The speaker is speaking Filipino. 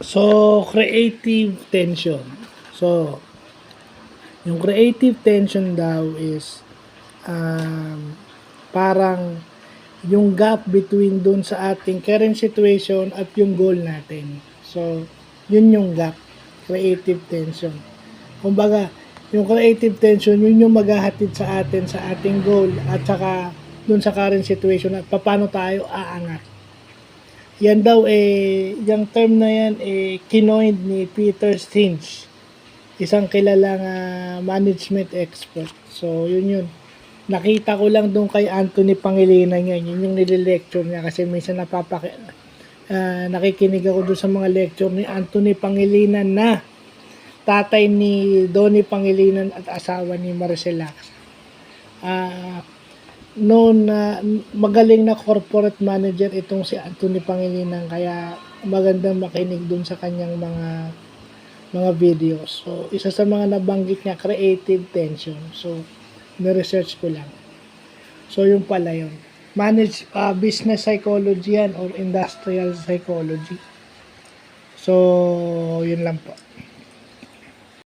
So, creative tension. So, yung creative tension daw is parang yung gap between dun sa ating current situation at yung goal natin. So, yun yung gap, creative tension. Kumbaga, yung creative tension, yun yung maghahatid sa atin sa ating goal at saka dun sa current situation at paano tayo aangat. Yan daw yung term na yan kinoined ni Peter Stinch, isang kilalang management expert. So, yun. Nakita ko lang doon kay Anthony Pangilinan yan. Yun yung nililecture niya kasi minsan nakikinig ako doon sa mga lecture ni Anthony Pangilinan na tatay ni Donnie Pangilinan at asawa ni Maricela. Noon na magaling na corporate manager itong si Anthony Pangilinan, kaya magandang makinig doon sa kanyang mga videos. So, isa sa mga nabanggit niya, creative tension. So, na-research ko lang. So, yung pala yun. Business psychology yan or industrial psychology. So, yun lang po.